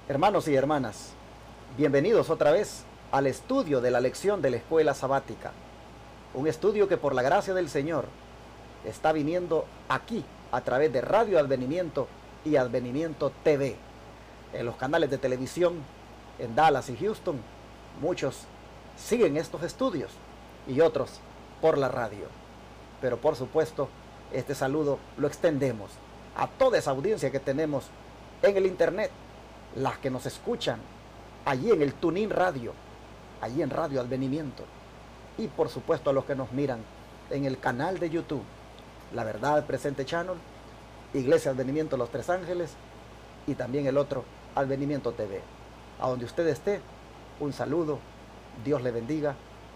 Hermanos y hermanas, bienvenidos otra vez al estudio de la lección de la escuela sabática. Un estudio que por la gracia del Señor está viniendo aquí a través de Radio Advenimiento y Advenimiento TV. En los canales de televisión en Dallas y Houston, muchos siguen estos estudios y otros por la radio. Pero por supuesto, este saludo lo extendemos a toda esa audiencia que tenemos en el internet, las que nos escuchan allí en el TuneIn Radio, allí en Radio Advenimiento, y por supuesto a los que nos miran en el canal de YouTube, La Verdad Presente Channel, Iglesia Advenimiento Los Tres Ángeles y también el otro Advenimiento TV. A donde usted esté, un saludo, Dios le bendiga.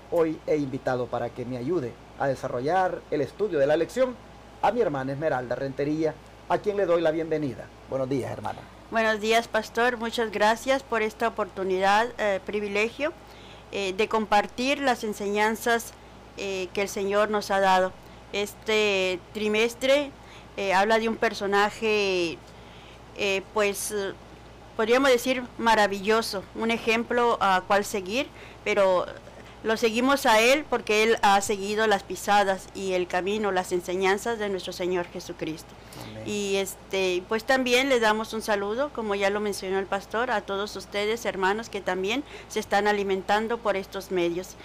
Hoy he invitado para que me ayude a desarrollar el estudio de la lección a mi hermana Esmeralda Rentería, a quien le doy la bienvenida. Buenos días, hermana. Buenos días, pastor. Muchas gracias por esta oportunidad, privilegio de compartir las enseñanzas que el Señor nos ha dado. Este trimestre habla de un personaje, podríamos decir maravilloso, un ejemplo a cual seguir, pero lo seguimos a Él porque Él ha seguido las pisadas y el camino, las enseñanzas de nuestro Señor Jesucristo. Amén. Y pues también le damos un saludo, como ya lo mencionó el pastor, a todos ustedes, hermanos, que también se están alimentando por estos medios.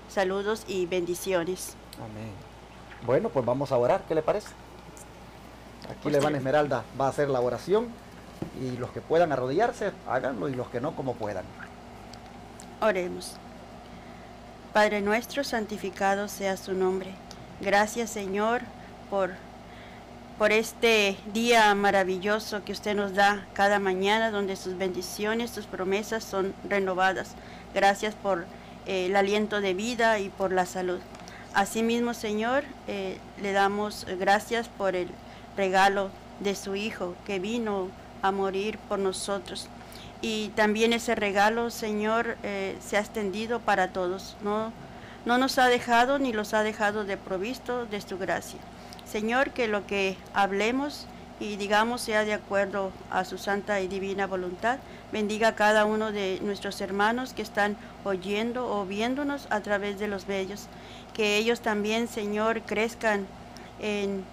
Saludos y bendiciones. Amén. Bueno, pues vamos a orar, ¿qué le parece? Aquí la hermana Esmeralda va a hacer la oración y los que puedan arrodillarse, háganlo, y los que no, como puedan. Oremos. Padre nuestro, santificado sea su nombre. Gracias, Señor, por este día maravilloso que usted nos da cada mañana, donde sus bendiciones, sus promesas son renovadas. Gracias por el aliento de vida y por la salud. Asimismo, Señor, le damos gracias por el regalo de su Hijo que vino a morir por nosotros. Y también ese regalo, Señor, se ha extendido para todos. No nos ha dejado ni los ha dejado de provisto de su gracia. Señor, que lo que hablemos y digamos sea de acuerdo a su santa y divina voluntad. Bendiga a cada uno de nuestros hermanos que están oyendo o viéndonos a través de los medios. Que ellos también, Señor, crezcan en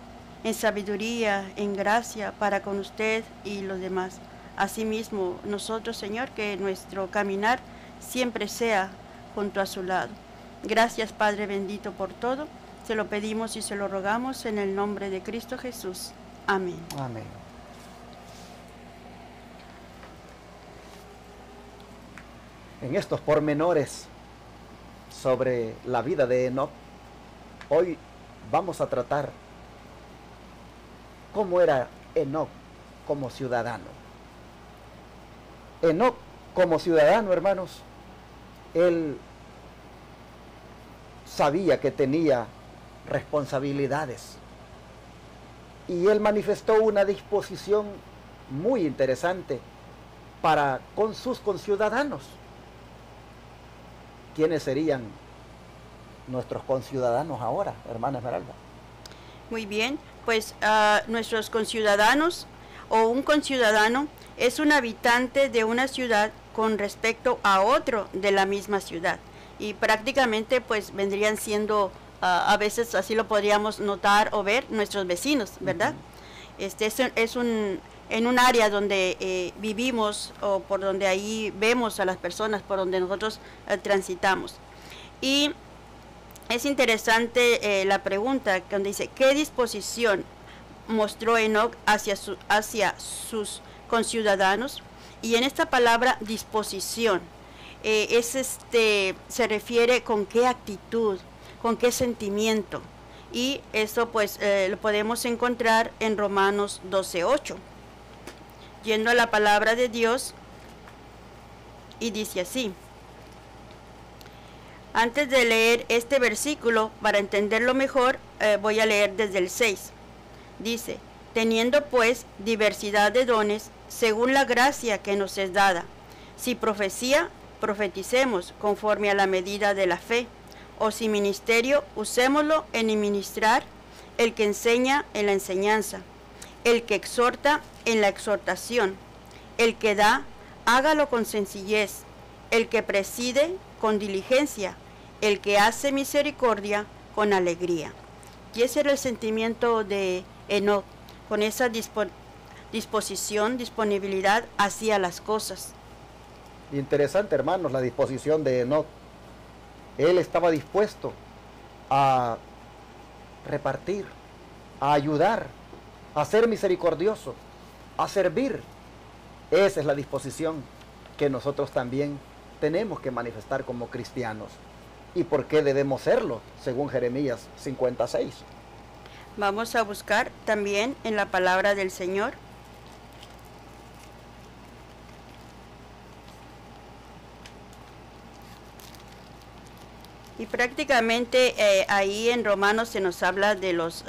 sabiduría, en gracia para con usted y los demás. Asimismo, nosotros, Señor, que nuestro caminar siempre sea junto a su lado. Gracias, Padre bendito, por todo. Se lo pedimos y se lo rogamos en el nombre de Cristo Jesús. Amén. Amén. En estos pormenores sobre la vida de Enoc, hoy vamos a tratar cómo era Enoc como ciudadano. Enoc como ciudadano, hermanos, él sabía que tenía responsabilidades y él manifestó una disposición muy interesante para con sus conciudadanos. ¿Quiénes serían nuestros conciudadanos ahora, hermana Esmeralda? Muy bien, pues nuestros conciudadanos o un conciudadano es un habitante de una ciudad con respecto a otro de la misma ciudad, y prácticamente pues vendrían siendo a veces, así lo podríamos notar o ver, nuestros vecinos, ¿verdad? En un área donde vivimos o por donde ahí vemos a las personas, por donde nosotros transitamos. Y es interesante la pregunta donde dice, ¿qué disposición mostró Enoc hacia sus conciudadanos? Y en esta palabra disposición se refiere con qué actitud, con qué sentimiento, y eso pues lo podemos encontrar en Romanos 12:8, yendo a la palabra de Dios, y dice así. Antes de leer este versículo, para entenderlo mejor, voy a leer desde el 6. Dice, teniendo pues diversidad de dones, según la gracia que nos es dada. Si profecía, profeticemos conforme a la medida de la fe. O si ministerio, usémoslo en ministrar, el que enseña en la enseñanza, el que exhorta en la exhortación, el que da hágalo con sencillez, el que preside con diligencia, el que hace misericordia con alegría. Y ese era el sentimiento de Enoc, con esa disposición, disponibilidad hacia las cosas. Interesante, hermanos, la disposición de Enoc. Él estaba dispuesto a repartir, a ayudar, a ser misericordioso, a servir. Esa es la disposición que nosotros también tenemos que manifestar como cristianos. ¿Y por qué debemos serlo? Según Jeremías 56. Vamos a buscar también en la palabra del Señor. Y prácticamente ahí en Romanos se nos habla de los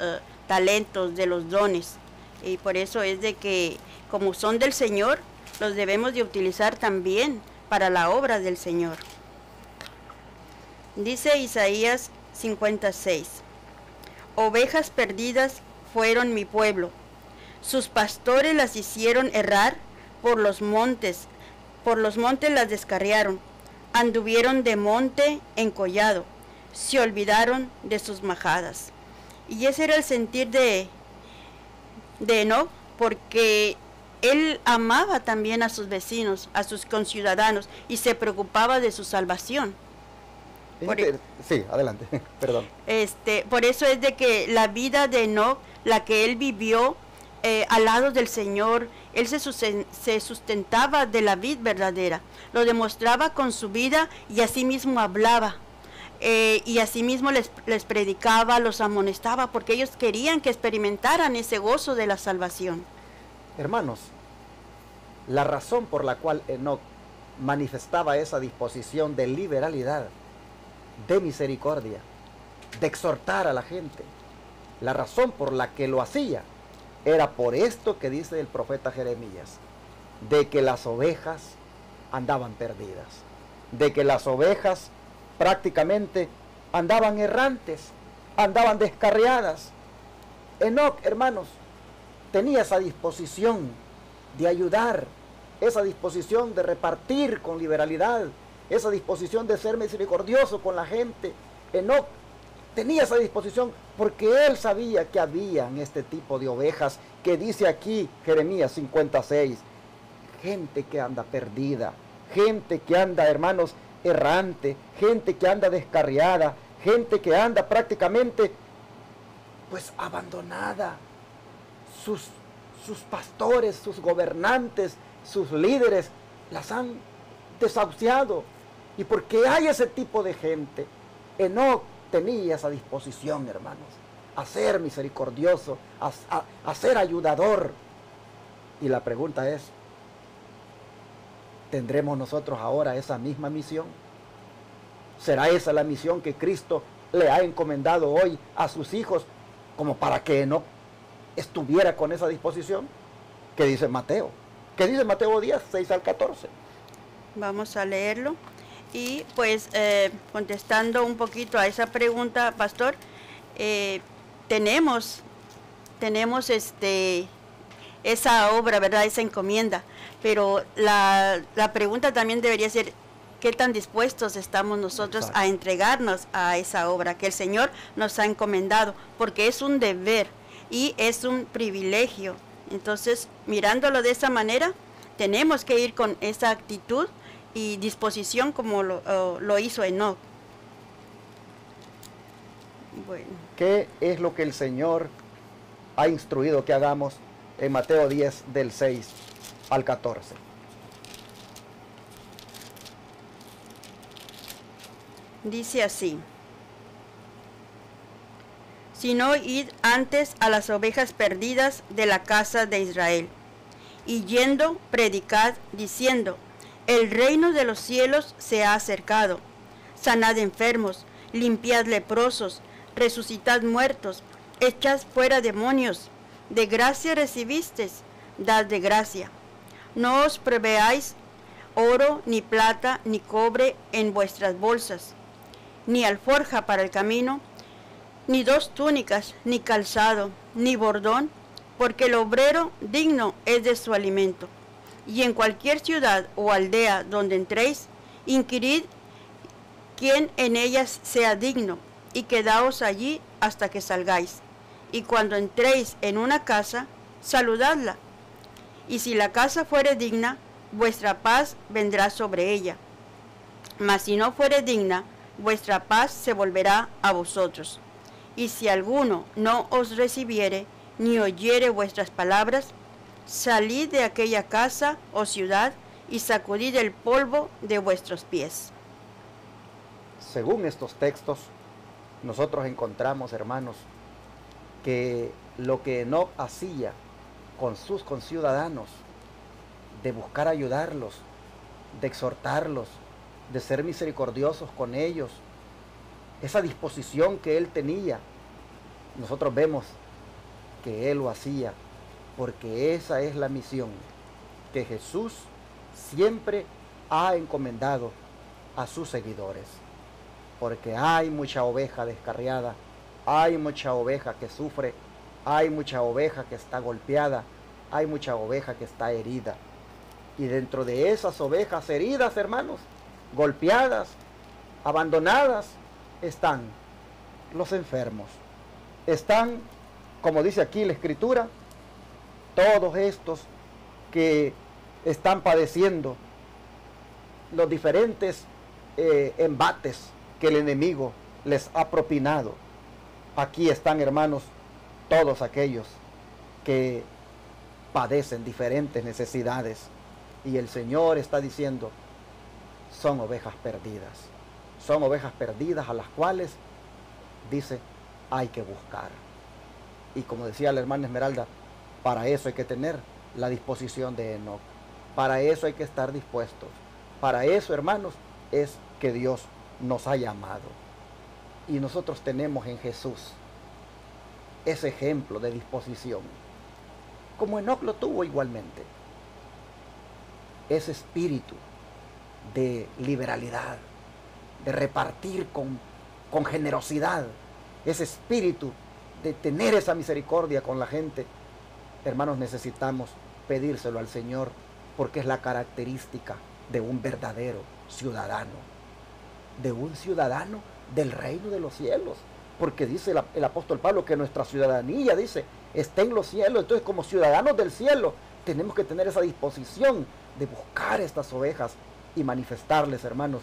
talentos, de los dones. Y por eso es de que como son del Señor, los debemos de utilizar también para la obra del Señor. Dice Isaías 56, ovejas perdidas fueron mi pueblo, sus pastores las hicieron errar por los montes las descarriaron, anduvieron de monte en collado, se olvidaron de sus majadas. Y ese era el sentir de Enoc, porque él amaba también a sus vecinos, a sus conciudadanos, y se preocupaba de su salvación. Sí, adelante, perdón. Por eso es de que la vida de Enoc, la que él vivió al lado del Señor, él se sustentaba de la vid verdadera, lo demostraba con su vida y así mismo hablaba. Y así mismo les predicaba, los amonestaba, porque ellos querían que experimentaran ese gozo de la salvación. Hermanos, la razón por la cual Enoc manifestaba esa disposición de liberalidad, de misericordia, de exhortar a la gente, la razón por la que lo hacía, era por esto que dice el profeta Jeremías, de que las ovejas andaban perdidas, de que las ovejas prácticamente andaban errantes, andaban descarriadas. Enoc, hermanos, tenía esa disposición de ayudar, esa disposición de repartir con liberalidad, esa disposición de ser misericordioso con la gente. Enoc tenía esa disposición porque él sabía que habían este tipo de ovejas que dice aquí Jeremías 56, gente que anda perdida, gente que anda, hermanos, errante, gente que anda descarriada, gente que anda prácticamente pues abandonada. Sus pastores, sus gobernantes, sus líderes las han desahuciado. Y porque hay ese tipo de gente, Enoc tenía esa disposición, hermanos, a ser misericordioso, a ser ayudador. Y la pregunta es, ¿tendremos nosotros ahora esa misma misión? ¿Será esa la misión que Cristo le ha encomendado hoy a sus hijos, como para que Enoc estuviera con esa disposición? ¿Qué dice Mateo? ¿Qué dice Mateo 10, 6 al 14? Vamos a leerlo. Y pues contestando un poquito a esa pregunta, pastor, tenemos esa obra, ¿verdad? Esa encomienda. Pero la pregunta también debería ser, ¿qué tan dispuestos estamos nosotros a entregarnos a esa obra que el Señor nos ha encomendado? Porque es un deber y es un privilegio. Entonces, mirándolo de esa manera, tenemos que ir con esa actitud y disposición como lo hizo Enoc. Bueno. ¿Qué es lo que el Señor ha instruido que hagamos en Mateo 10, del 6 al 14? Dice así: sino id antes a las ovejas perdidas de la casa de Israel, y yendo predicad diciendo, el reino de los cielos se ha acercado, sanad enfermos, limpiad leprosos, resucitad muertos, echad fuera demonios, de gracia recibisteis, dad de gracia. No os proveáis oro, ni plata, ni cobre en vuestras bolsas, ni alforja para el camino, ni 2 túnicas, ni calzado, ni bordón, porque el obrero digno es de su alimento. Y en cualquier ciudad o aldea donde entréis, inquirid quién en ellas sea digno, y quedaos allí hasta que salgáis. Y cuando entréis en una casa, saludadla. Y si la casa fuere digna, vuestra paz vendrá sobre ella. Mas si no fuere digna, vuestra paz se volverá a vosotros. Y si alguno no os recibiere, ni oyere vuestras palabras, salid de aquella casa o ciudad y sacudid el polvo de vuestros pies. Según estos textos, nosotros encontramos, hermanos, que lo que Enoc hacía con sus conciudadanos, de buscar ayudarlos, de exhortarlos, de ser misericordiosos con ellos, esa disposición que él tenía, nosotros vemos que él lo hacía, porque esa es la misión que Jesús siempre ha encomendado a sus seguidores. Porque hay mucha oveja descarriada, hay mucha oveja que sufre, hay mucha oveja que está golpeada, hay mucha oveja que está herida. Y dentro de esas ovejas heridas, hermanos, golpeadas, abandonadas, están los enfermos. Están, como dice aquí la Escritura, todos estos que están padeciendo los diferentes embates que el enemigo les ha propinado. Aquí están, hermanos, todos aquellos que padecen diferentes necesidades. Y el Señor está diciendo, son ovejas perdidas. Son ovejas perdidas a las cuales, dice, hay que buscar. Y como decía la hermana Esmeralda, para eso hay que tener la disposición de Enoc. Para eso hay que estar dispuestos. Para eso, hermanos, es que Dios nos ha llamado. Y nosotros tenemos en Jesús ese ejemplo de disposición, como Enoc lo tuvo igualmente. Ese espíritu de liberalidad, de repartir con generosidad, ese espíritu de tener esa misericordia con la gente. Hermanos, necesitamos pedírselo al Señor, porque es la característica de un verdadero ciudadano, de un ciudadano del reino de los cielos, porque dice el apóstol Pablo que nuestra ciudadanía, dice, está en los cielos. Entonces, como ciudadanos del cielo, tenemos que tener esa disposición de buscar estas ovejas y manifestarles, hermanos,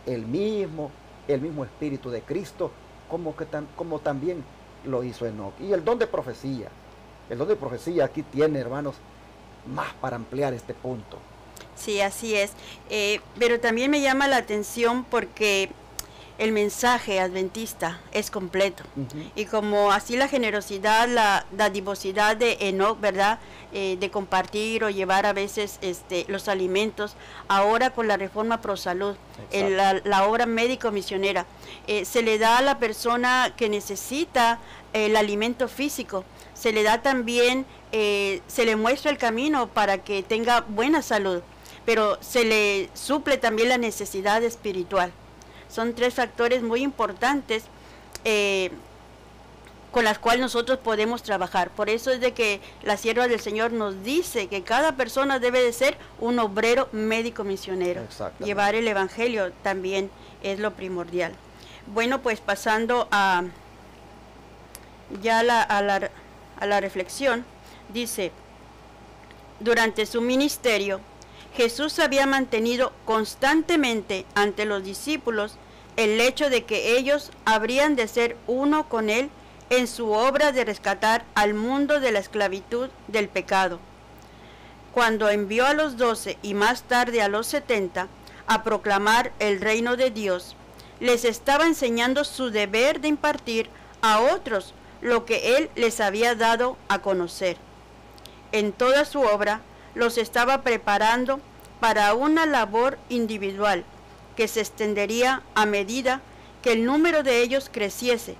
el mismo espíritu de Cristo, como también lo hizo Enoc. Y el don de profecía aquí tiene, hermanos, más para ampliar este punto. Sí, así es. Pero también me llama la atención porque el mensaje adventista es completo. Y como así la generosidad, la dadivosidad de Enoc, ¿verdad? De compartir o llevar a veces los alimentos. Ahora con la reforma pro salud, la obra médico misionera, se le da a la persona que necesita el alimento físico. Se le da también, se le muestra el camino para que tenga buena salud, pero se le suple también la necesidad espiritual. Son tres factores muy importantes con las cuales nosotros podemos trabajar. Por eso es de que la sierva del Señor nos dice que cada persona debe de ser un obrero médico misionero. Llevar el evangelio también es lo primordial. Bueno, pues pasando a la reflexión, dice, durante su ministerio, Jesús había mantenido constantemente ante los discípulos el hecho de que ellos habrían de ser uno con Él en su obra de rescatar al mundo de la esclavitud del pecado. Cuando envió a los 12 y más tarde a los 70 a proclamar el reino de Dios, les estaba enseñando su deber de impartir a otros lo que Él les había dado a conocer. En toda su obra los estaba preparando para una labor individual que se extendería a medida que el número de ellos creciese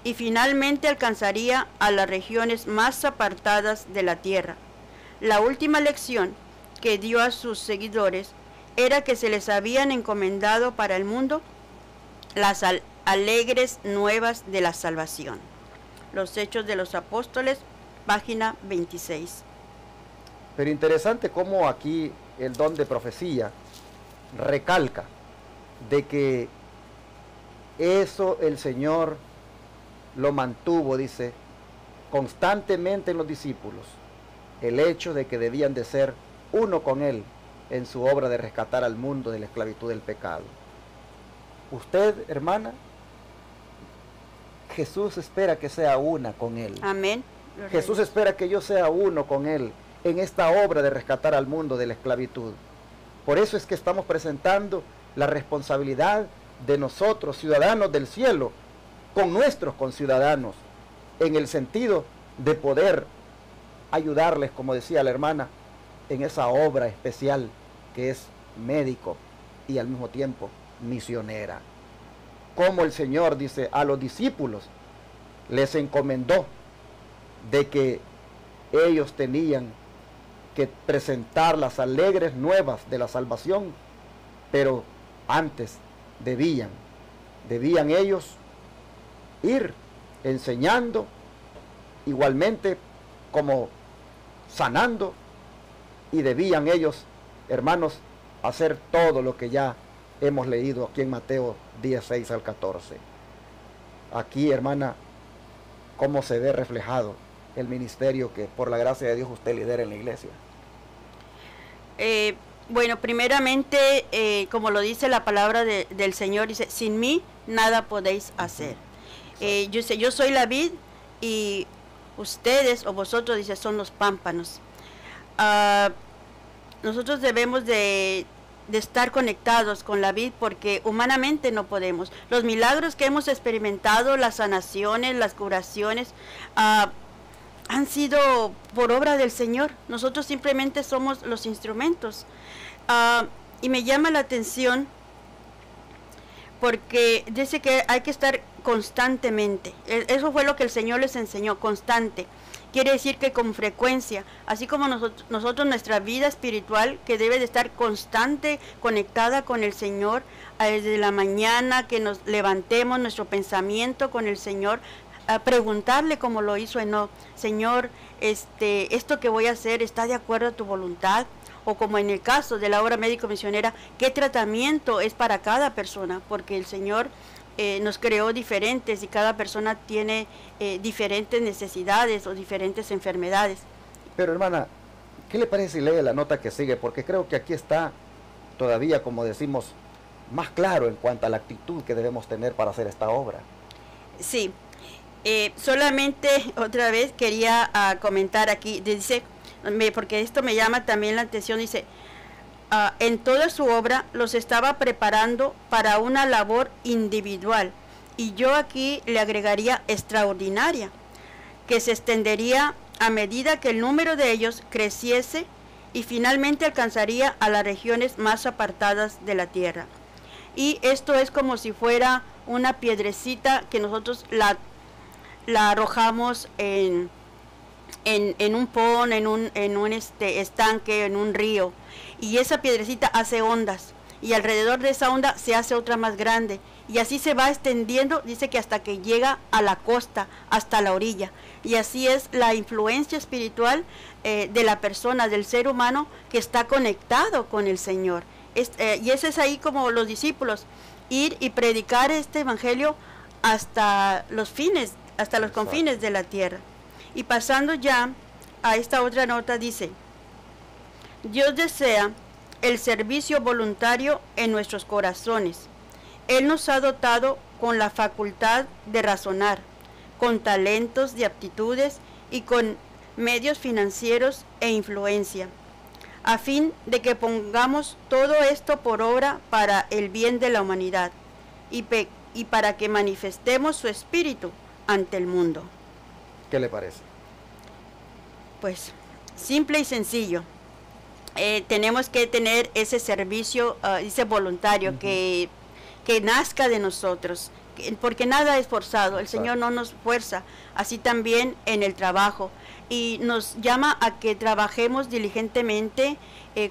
y finalmente alcanzaría a las regiones más apartadas de la tierra. La última lección que dio a sus seguidores era que se les habían encomendado para el mundo las alegres nuevas de la salvación. Los Hechos de los Apóstoles, página 26. Pero interesante cómo aquí el don de profecía recalca de que eso el Señor lo mantuvo, dice, constantemente en los discípulos, el hecho de que debían de ser uno con Él en su obra de rescatar al mundo de la esclavitud del pecado. Usted, hermana, Jesús espera que sea una con Él. Amén. Jesús espera que yo sea uno con Él en esta obra de rescatar al mundo de la esclavitud. Por eso es que estamos presentando la responsabilidad de nosotros, ciudadanos del cielo, con nuestros conciudadanos, en el sentido de poder ayudarles, como decía la hermana, en esa obra especial que es médico y al mismo tiempo misionera. Como el Señor dice a los discípulos, les encomendó de que ellos tenían que presentar las alegres nuevas de la salvación, pero antes debían ellos ir enseñando, igualmente como sanando, y debían ellos, hermanos, hacer todo lo que ya hemos leído aquí en Mateo 16 al 14. Aquí, hermana, cómo se ve reflejado el ministerio que por la gracia de Dios usted lidera en la iglesia. Bueno, primeramente, como lo dice la palabra del Señor, dice, sin mí nada podéis hacer. Yo soy la vid y ustedes o vosotros, dice, son los pámpanos. Nosotros debemos de estar conectados con la vid porque humanamente no podemos. Los milagros que hemos experimentado, las sanaciones, las curaciones, han sido por obra del Señor. Nosotros simplemente somos los instrumentos. Y me llama la atención porque dice que hay que estar constantemente. Eso fue lo que el Señor les enseñó, constante. Quiere decir que con frecuencia, así como nosotros nuestra vida espiritual, que debe de estar constante, conectada con el Señor, desde la mañana que nos levantemos nuestro pensamiento con el Señor, a preguntarle como lo hizo Enoc, Señor, esto que voy a hacer está de acuerdo a tu voluntad, o como en el caso de la obra médico misionera, qué tratamiento es para cada persona, porque el Señor nos creó diferentes y cada persona tiene diferentes necesidades o diferentes enfermedades. Pero hermana, ¿qué le parece si lee la nota que sigue? Porque creo que aquí está todavía, como decimos, más claro en cuanto a la actitud que debemos tener para hacer esta obra. Sí, solamente otra vez quería comentar aquí, dice, porque esto me llama también la atención, dice, en toda su obra los estaba preparando para una labor individual, y yo aquí le agregaría extraordinaria, que se extendería a medida que el número de ellos creciese y finalmente alcanzaría a las regiones más apartadas de la tierra. Y esto es como si fuera una piedrecita que nosotros la arrojamos en un pond, en un estanque, en un río, y esa piedrecita hace ondas, y alrededor de esa onda se hace otra más grande, y así se va extendiendo, dice que hasta que llega a la costa, hasta la orilla. Y así es la influencia espiritual de la persona, del ser humano que está conectado con el Señor. Y eso es ahí como los discípulos, ir y predicar este evangelio hasta los fines, hasta los confines de la tierra. Y pasando ya a esta otra nota, dice, Dios desea el servicio voluntario en nuestros corazones. Él nos ha dotado con la facultad de razonar, con talentos y aptitudes y con medios financieros e influencia, a fin de que pongamos todo esto por obra para el bien de la humanidad y para que manifestemos su espíritu ante el mundo. ¿Qué le parece? Pues simple y sencillo. Tenemos que tener ese servicio, ese voluntario, que nazca de nosotros, porque nada es forzado. El Señor no nos fuerza, así también en el trabajo, y nos llama a que trabajemos diligentemente,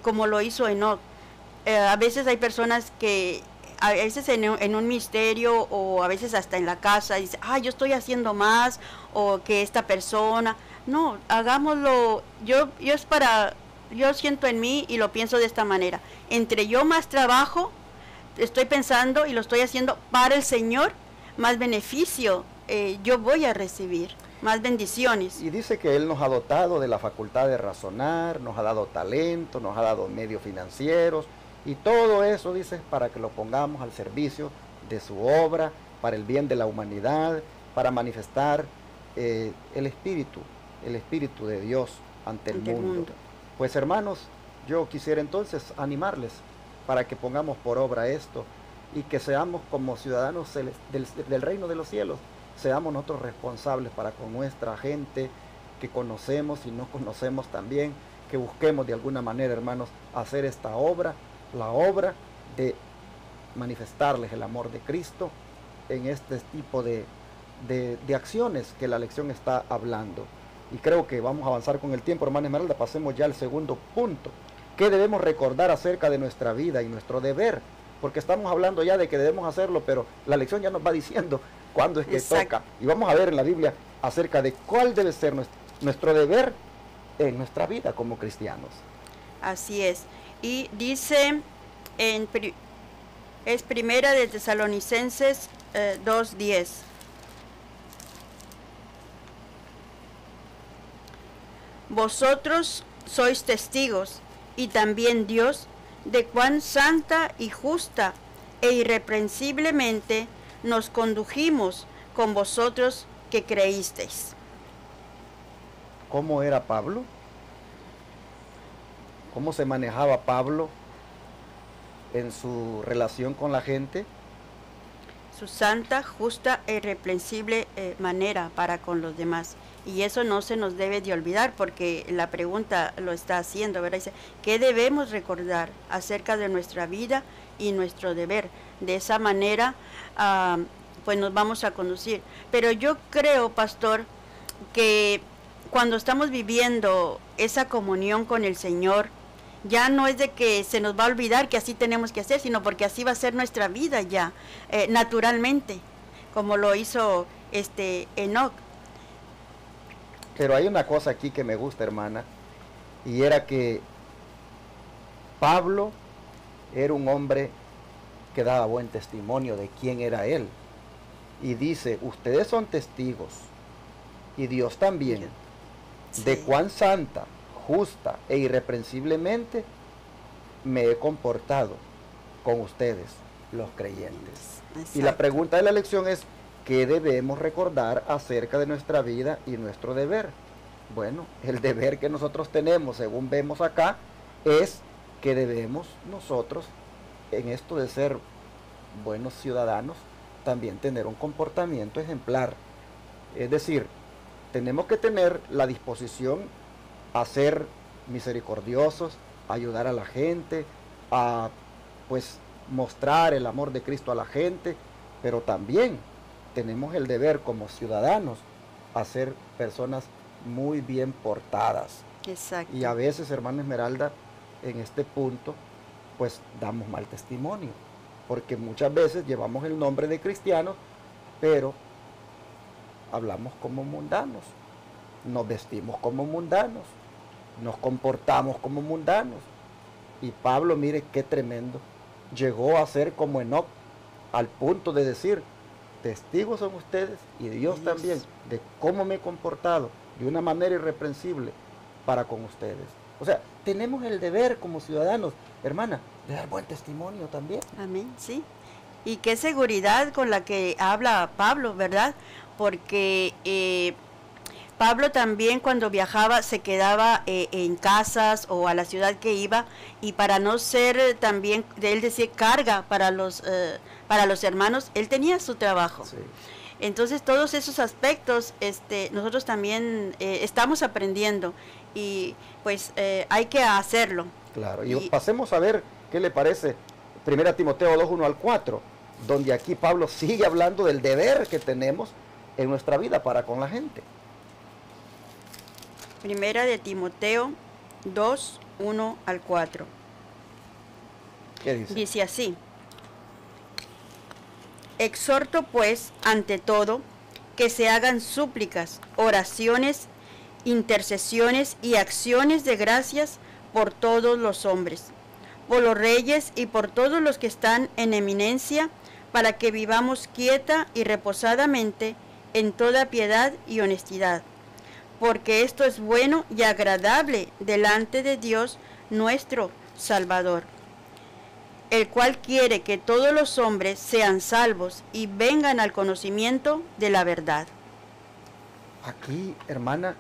como lo hizo Enoc. A veces hay personas que a veces en un ministerio o a veces hasta en la casa dice, yo estoy haciendo más o que esta persona. No, hagámoslo. Yo es para yo siento en mí y lo pienso de esta manera. Entre yo más trabajo, estoy pensando y lo estoy haciendo para el Señor, más beneficio yo voy a recibir, más bendiciones. Y dice que Él nos ha dotado de la facultad de razonar, nos ha dado talento, nos ha dado medios financieros, y todo eso, dice, para que lo pongamos al servicio de su obra, para el bien de la humanidad, para manifestar el Espíritu de Dios ante el mundo. Pues hermanos, yo quisiera entonces animarles para que pongamos por obra esto y que seamos como ciudadanos del reino de los cielos, seamos nosotros responsables para con nuestra gente que conocemos y no conocemos también, que busquemos de alguna manera, hermanos, hacer esta obra, la obra de manifestarles el amor de Cristo en este tipo de acciones que la lección está hablando. Y creo que vamos a avanzar con el tiempo, hermana Esmeralda. Pasemos ya al segundo punto. ¿Qué debemos recordar acerca de nuestra vida y nuestro deber? Porque estamos hablando ya de que debemos hacerlo, pero la lección ya nos va diciendo cuándo es que toca. Y vamos a ver en la Biblia acerca de cuál debe ser nuestro deber en nuestra vida como cristianos. Así es. Y dice, es primera de Tesalonicenses 2:10. Vosotros sois testigos, y también Dios, de cuán santa y justa e irreprensiblemente nos condujimos con vosotros que creísteis. ¿Cómo era Pablo? ¿Cómo se manejaba Pablo en su relación con la gente? Su santa, justa e irreprensible manera para con los demás. Y eso no se nos debe de olvidar, porque la pregunta lo está haciendo, ¿verdad? Dice, ¿qué debemos recordar acerca de nuestra vida y nuestro deber? De esa manera, pues nos vamos a conducir. Pero yo creo, pastor, que cuando estamos viviendo esa comunión con el Señor, ya no es de que se nos va a olvidar que así tenemos que hacer, sino porque así va a ser nuestra vida ya, naturalmente, como lo hizo Enoc. Pero hay una cosa aquí que me gusta, hermana, y era que Pablo era un hombre que daba buen testimonio de quién era él. Y dice, ustedes son testigos, y Dios también, sí, de cuán santa, justa e irreprensiblemente me he comportado con ustedes, los creyentes. Exacto. Y la pregunta de la lección es, ¿qué debemos recordar acerca de nuestra vida y nuestro deber? Bueno, el deber que nosotros tenemos, según vemos acá, es que debemos nosotros, en esto de ser buenos ciudadanos, también tener un comportamiento ejemplar. Es decir, tenemos que tener la disposición a ser misericordiosos, a ayudar a la gente, a pues mostrar el amor de Cristo a la gente, pero también tenemos el deber como ciudadanos a ser personas muy bien portadas. Exacto. Y a veces, hermana Esmeralda, en este punto, pues damos mal testimonio, porque muchas veces llevamos el nombre de cristianos, pero hablamos como mundanos, nos vestimos como mundanos, nos comportamos como mundanos. Y Pablo, mire qué tremendo, llegó a ser como Enoc, al punto de decir, testigos son ustedes y Dios también de cómo me he comportado de una manera irreprensible para con ustedes. O sea, tenemos el deber como ciudadanos, hermana, de dar buen testimonio también. Amén, sí. Y qué seguridad con la que habla Pablo, ¿verdad? Porque Pablo también cuando viajaba se quedaba en casas o a la ciudad que iba, y para no ser también, él decía, carga para los hermanos, él tenía su trabajo. Sí. Entonces todos esos aspectos nosotros también estamos aprendiendo, y pues hay que hacerlo. Claro, y pasemos a ver qué le parece 1 Timoteo 2, 1 al 4, donde aquí Pablo sigue hablando del deber que tenemos en nuestra vida para con la gente. 1 Timoteo 2, 1 al 4. ¿Qué dice? Dice así: exhorto pues, ante todo, que se hagan súplicas, oraciones, intercesiones y acciones de gracias por todos los hombres, por los reyes y por todos los que están en eminencia, para que vivamos quieta y reposadamente en toda piedad y honestidad, porque esto es bueno y agradable delante de Dios nuestro Salvador, el cual quiere que todos los hombres sean salvos y vengan al conocimiento de la verdad. Aquí, hermana,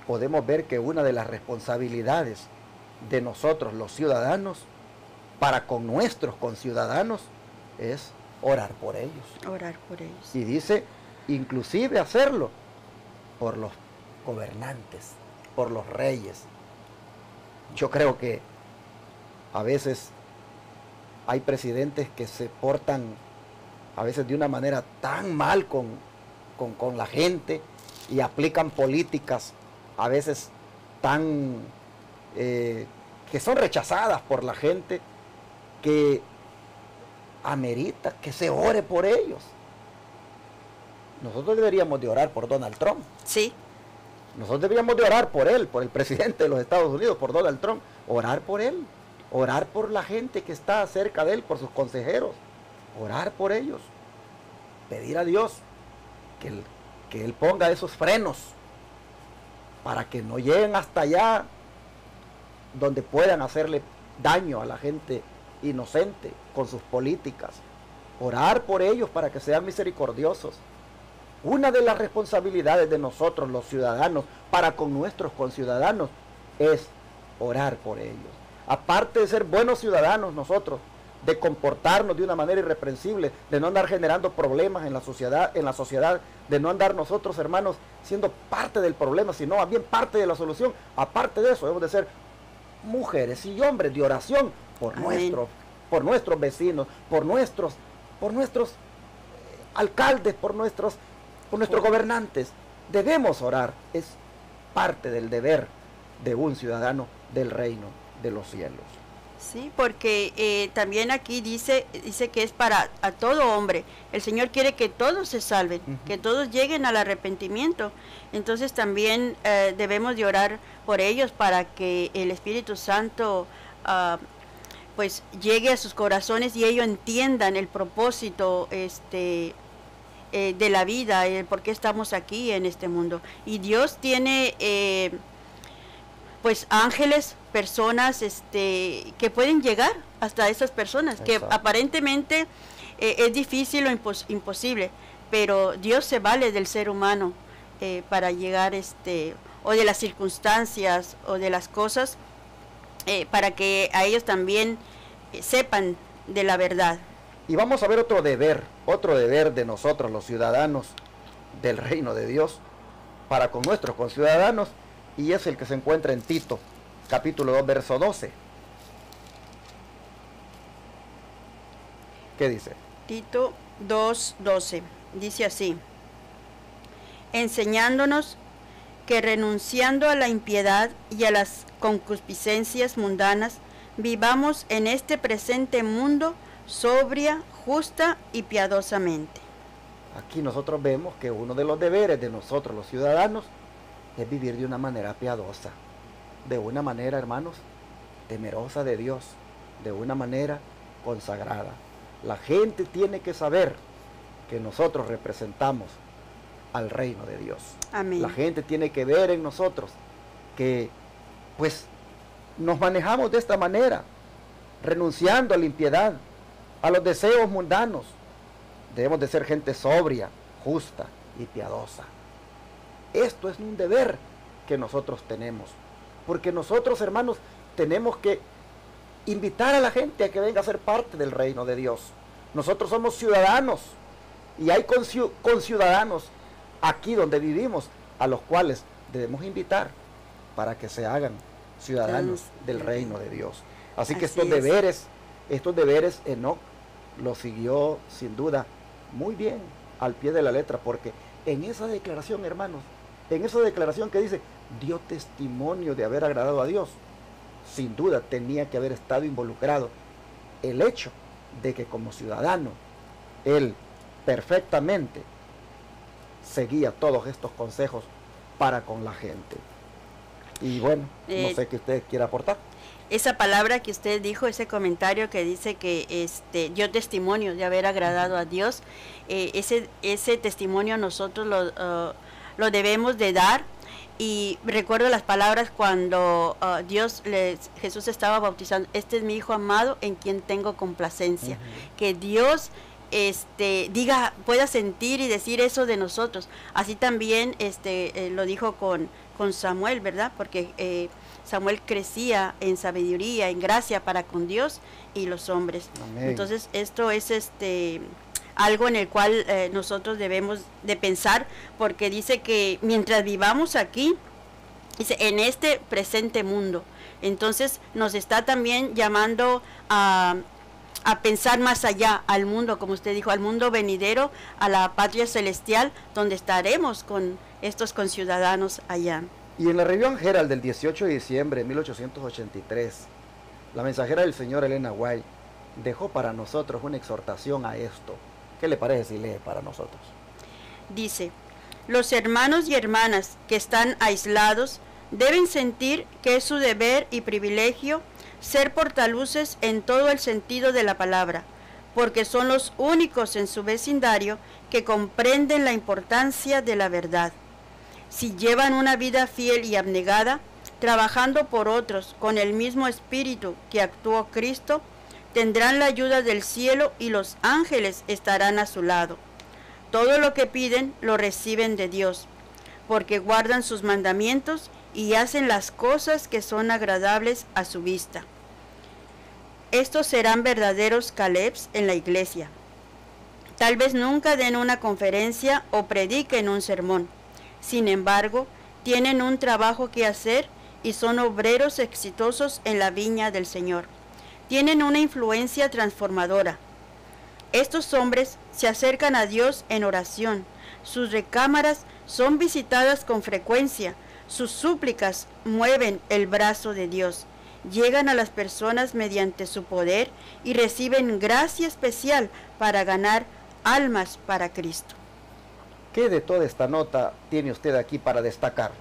podemos ver que una de las responsabilidades de nosotros los ciudadanos para con nuestros conciudadanos es orar por ellos. Orar por ellos. Y dice, inclusive hacerlo por los gobernantes, por los reyes. Yo creo que a veces hay presidentes que se portan a veces de una manera tan mal con la gente y aplican políticas a veces tan que son rechazadas por la gente, que amerita que se ore por ellos. Nosotros deberíamos de orar por Donald Trump. Sí. Nosotros deberíamos de orar por él, por el presidente de los Estados Unidos, por Donald Trump. Orar por él, orar por la gente que está cerca de él, por sus consejeros. Orar por ellos. Pedir a Dios que él ponga esos frenos para que no lleguen hasta allá donde puedan hacerle daño a la gente inocente con sus políticas. Orar por ellos para que sean misericordiosos. Una de las responsabilidades de nosotros los ciudadanos para con nuestros conciudadanos es orar por ellos. Aparte de ser buenos ciudadanos nosotros, de comportarnos de una manera irreprensible, de no andar generando problemas en la sociedad, de no andar nosotros, hermanos, siendo parte del problema, sino más bien parte de la solución. Aparte de eso, debemos de ser mujeres y hombres de oración por nuestros vecinos, por nuestros alcaldes, por nuestros gobernantes. Debemos orar, es parte del deber de un ciudadano del reino de los cielos. Sí, porque también aquí dice que es para a todo hombre. El Señor quiere que todos se salven, que todos lleguen al arrepentimiento. Entonces también debemos de orar por ellos para que el Espíritu Santo pues llegue a sus corazones y ellos entiendan el propósito de la vida, el por qué estamos aquí en este mundo. Y Dios tiene pues ángeles, personas que pueden llegar hasta esas personas. Exacto. Que aparentemente es difícil o imposible, pero Dios se vale del ser humano para llegar o de las circunstancias o de las cosas para que a ellos también sepan de la verdad. Y vamos a ver otro deber de nosotros los ciudadanos del reino de Dios para con nuestros conciudadanos, y es el que se encuentra en Tito, capítulo 2, verso 12. ¿Qué dice? Tito 2:12, dice así: enseñándonos que renunciando a la impiedad y a las concupiscencias mundanas, vivamos en este presente mundo sobria, justa y piadosamente. Aquí nosotros vemos que uno de los deberes de nosotros los ciudadanos es vivir de una manera piadosa, de una manera, hermanos, temerosa de Dios, de una manera consagrada. La gente tiene que saber que nosotros representamos al reino de Dios. Amén. La gente tiene que ver en nosotros que pues nos manejamos de esta manera, renunciando a la impiedad, a los deseos mundanos. Debemos de ser gente sobria, justa y piadosa. Esto es un deber que nosotros tenemos, porque nosotros, hermanos, tenemos que invitar a la gente a que venga a ser parte del reino de Dios. Nosotros somos ciudadanos y hay conciudadanos aquí donde vivimos, a los cuales debemos invitar para que se hagan ciudadanos del reino de Dios. Así que estos deberes Enoc los siguió sin duda muy bien al pie de la letra, porque en esa declaración, hermanos, en esa declaración que dice, dio testimonio de haber agradado a Dios, sin duda tenía que haber estado involucrado el hecho de que como ciudadano, él perfectamente seguía todos estos consejos para con la gente. Y bueno, no sé qué usted quiera aportar. Esa palabra que usted dijo, ese comentario que dice que dio testimonio de haber agradado a Dios, ese testimonio nosotros lo debemos de dar. Y recuerdo las palabras cuando Jesús estaba bautizando: este es mi hijo amado en quien tengo complacencia. Que Dios pueda sentir y decir eso de nosotros. Así también lo dijo con Samuel, ¿verdad? Porque Samuel crecía en sabiduría, en gracia para con Dios y los hombres. Amén. Entonces esto es algo en el cual nosotros debemos de pensar, porque dice que mientras vivamos aquí, dice, en este presente mundo, entonces nos está también llamando a pensar más allá, al mundo, como usted dijo, al mundo venidero, a la patria celestial, donde estaremos con estos conciudadanos allá. Y en la Review Herald del 18 de diciembre de 1883, la mensajera del Señor Elena White dejó para nosotros una exhortación a esto. ¿Qué le parece si lee para nosotros? Dice: los hermanos y hermanas que están aislados deben sentir que es su deber y privilegio ser portaluces en todo el sentido de la palabra, porque son los únicos en su vecindario que comprenden la importancia de la verdad. Si llevan una vida fiel y abnegada, trabajando por otros con el mismo espíritu que actuó Cristo, tendrán la ayuda del cielo y los ángeles estarán a su lado. Todo lo que piden lo reciben de Dios, porque guardan sus mandamientos y hacen las cosas que son agradables a su vista. Estos serán verdaderos Calebs en la iglesia. Tal vez nunca den una conferencia o prediquen un sermón. Sin embargo, tienen un trabajo que hacer y son obreros exitosos en la viña del Señor. Tienen una influencia transformadora. Estos hombres se acercan a Dios en oración. Sus recámaras son visitadas con frecuencia. Sus súplicas mueven el brazo de Dios. Llegan a las personas mediante su poder y reciben gracia especial para ganar almas para Cristo. ¿Qué de toda esta nota tiene usted aquí para destacar?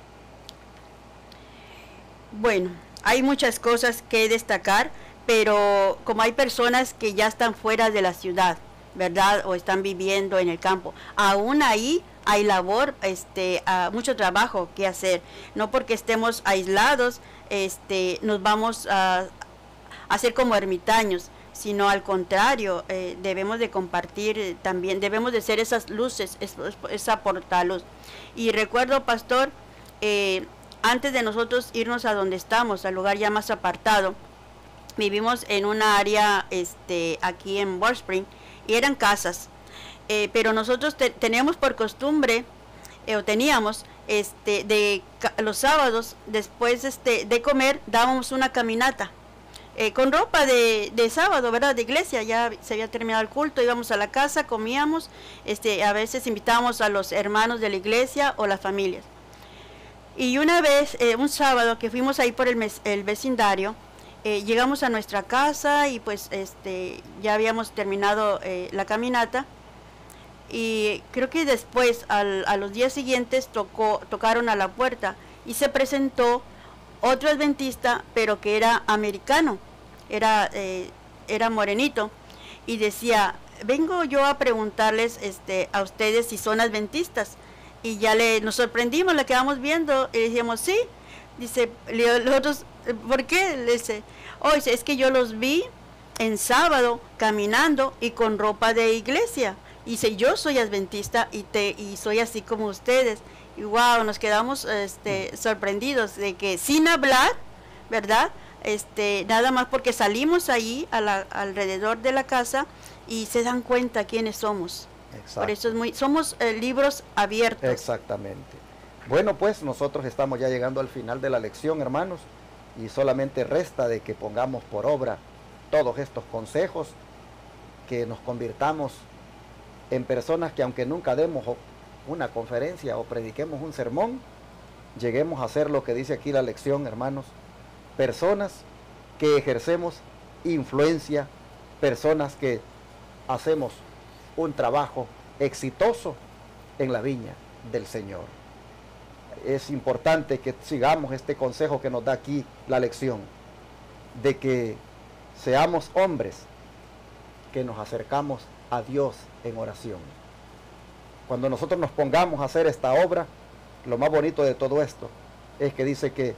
Bueno, hay muchas cosas que destacar, pero como hay personas que ya están fuera de la ciudad, ¿verdad? O están viviendo en el campo, aún ahí hay labor, mucho trabajo que hacer. No porque estemos aislados, nos vamos a hacer como ermitaños, sino al contrario, debemos de compartir también, debemos de ser esas luces, esa portaluz. Y recuerdo, pastor, antes de nosotros irnos a donde estamos, al lugar ya más apartado, vivimos en una área aquí en Warm Spring, y eran casas, pero nosotros teníamos por costumbre, teníamos, los sábados, después de comer, dábamos una caminata, con ropa de sábado, ¿verdad? De iglesia. Ya se había terminado el culto, íbamos a la casa, comíamos, a veces invitábamos a los hermanos de la iglesia o las familias. Y una vez, un sábado que fuimos ahí por el vecindario, llegamos a nuestra casa y pues ya habíamos terminado la caminata, y creo que después a los días siguientes tocaron a la puerta y se presentó otro adventista, pero que era americano, era morenito, y decía: vengo yo a preguntarles a ustedes si son adventistas. Y ya nos sorprendimos, le quedamos viendo y decíamos sí. Dice, nosotros, ¿por qué? Le dice, es que yo los vi en sábado caminando y con ropa de iglesia. Y dice, yo soy adventista y soy así como ustedes. Y wow, nos quedamos sorprendidos de que sin hablar, ¿verdad? Nada más porque salimos ahí alrededor de la casa y se dan cuenta quiénes somos. Exacto. Por eso somos libros abiertos. Exactamente. Bueno, pues nosotros estamos ya llegando al final de la lección, hermanos, y solamente resta de que pongamos por obra todos estos consejos, que nos convirtamos en personas que, aunque nunca demos una conferencia o prediquemos un sermón, lleguemos a hacer lo que dice aquí la lección, hermanos: personas que ejercemos influencia, personas que hacemos un trabajo exitoso en la viña del Señor. es importante que sigamos este consejo que nos da aquí la lección, de que seamos hombres que nos acercamos a Dios en oración. Cuando nosotros nos pongamos a hacer esta obra, lo más bonito de todo esto es que dice que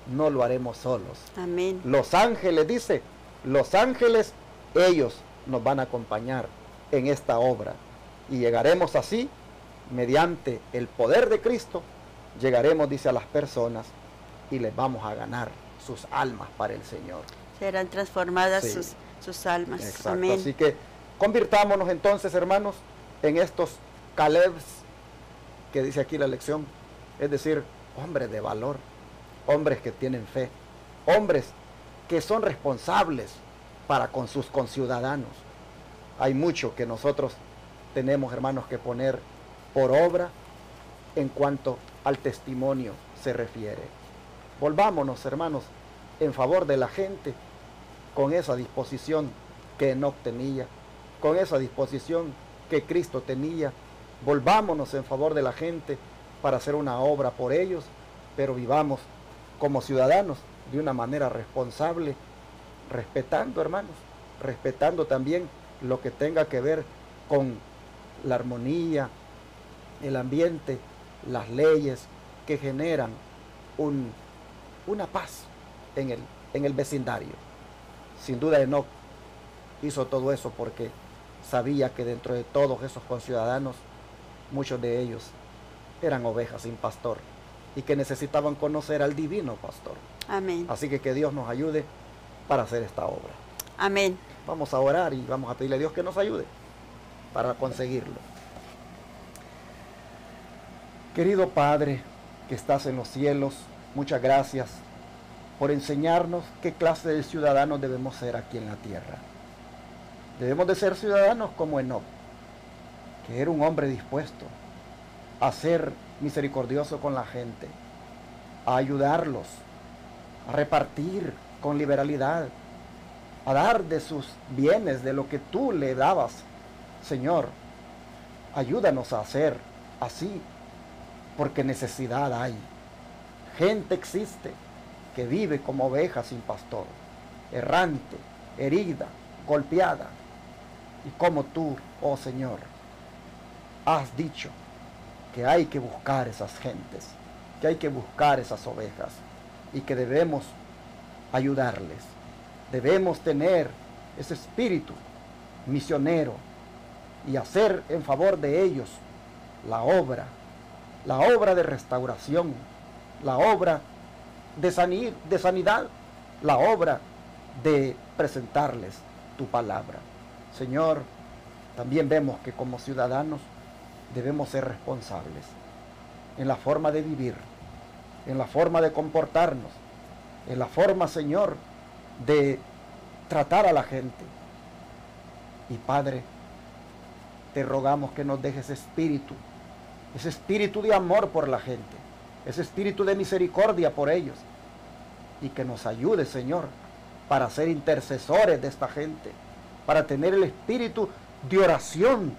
no lo haremos solos. Amén. Los ángeles, dice, los ángeles, ellos nos van a acompañar en esta obra. Y llegaremos así, mediante el poder de Cristo, llegaremos, dice, a las personas y les vamos a ganar sus almas para el Señor. Serán transformadas Sí. sus almas. Exacto. Amén. Así que convirtámonos entonces, hermanos, en estos Calebs que dice aquí la lección, es decir, hombres de valor, hombres que tienen fe, hombres que son responsables para con sus conciudadanos. Hay mucho que nosotros tenemos, hermanos, que poner por obra en cuanto al testimonio se refiere. Volvámonos, hermanos, en favor de la gente, con esa disposición que Enoc tenía, con esa disposición que Cristo tenía. Volvámonos en favor de la gente para hacer una obra por ellos, pero vivamos como ciudadanos de una manera responsable, respetando, hermanos, respetando también lo que tenga que ver con la armonía, el ambiente, las leyes que generan una paz en el vecindario. Sin duda Enoc hizo todo eso porque sabía que dentro de todos esos conciudadanos, muchos de ellos eran ovejas sin pastor y que necesitaban conocer al divino pastor. Amén. Así que Dios nos ayude para hacer esta obra. Amén. Vamos a orar y vamos a pedirle a Dios que nos ayude para conseguirlo. Querido Padre que estás en los cielos, muchas gracias por enseñarnos qué clase de ciudadanos debemos ser aquí en la tierra. Debemos de ser ciudadanos como Enoc, que era un hombre dispuesto a ser misericordioso con la gente, a ayudarlos, a repartir con liberalidad, a dar de sus bienes, de lo que tú le dabas. Señor, ayúdanos a hacer así, porque necesidad hay. Gente existe que vive como oveja sin pastor, errante, herida, golpeada. Y como tú, oh Señor, has dicho que hay que buscar esas gentes, que hay que buscar esas ovejas y que debemos ayudarles. Debemos tener ese espíritu misionero y hacer en favor de ellos la obra de restauración, la obra de sanidad, la obra de presentarles tu palabra. Señor, también vemos que como ciudadanos debemos ser responsables en la forma de vivir, en la forma de comportarnos, en la forma, Señor, de tratar a la gente. Y Padre, te rogamos que nos dejes ese espíritu de amor por la gente, ese espíritu de misericordia por ellos, y que nos ayude, Señor, para ser intercesores de esta gente, para tener el espíritu de oración,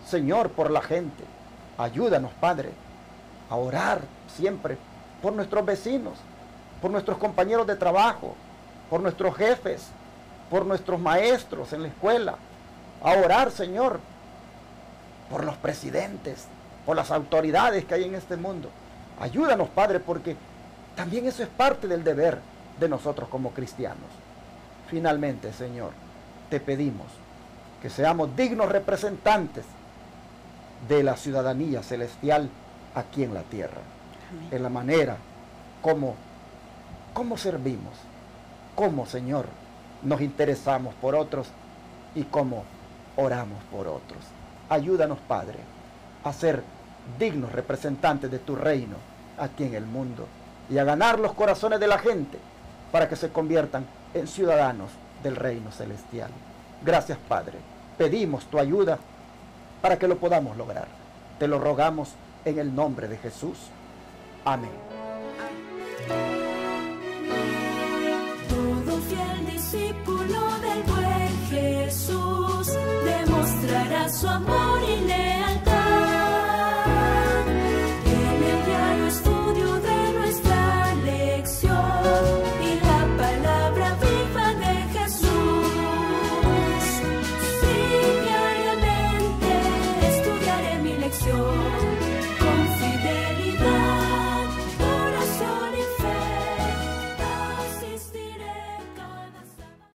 Señor, por la gente. Ayúdanos, Padre, a orar siempre por nuestros vecinos, por nuestros compañeros de trabajo, por nuestros jefes, por nuestros maestros en la escuela, a orar, Señor, por los presidentes, por las autoridades que hay en este mundo. Ayúdanos, Padre, porque también eso es parte del deber de nosotros como cristianos. Finalmente, Señor, te pedimos que seamos dignos representantes de la ciudadanía celestial aquí en la tierra. Amén. En la manera como servimos, cómo, Señor, nos interesamos por otros y cómo oramos por otros. Ayúdanos, Padre, a ser dignos representantes de tu reino aquí en el mundo y a ganar los corazones de la gente para que se conviertan en ciudadanos del reino celestial. Gracias, Padre. Pedimos tu ayuda para que lo podamos lograr. Te lo rogamos en el nombre de Jesús. Amén. Todo fiel discípulo del buen Jesús demostrará su amor.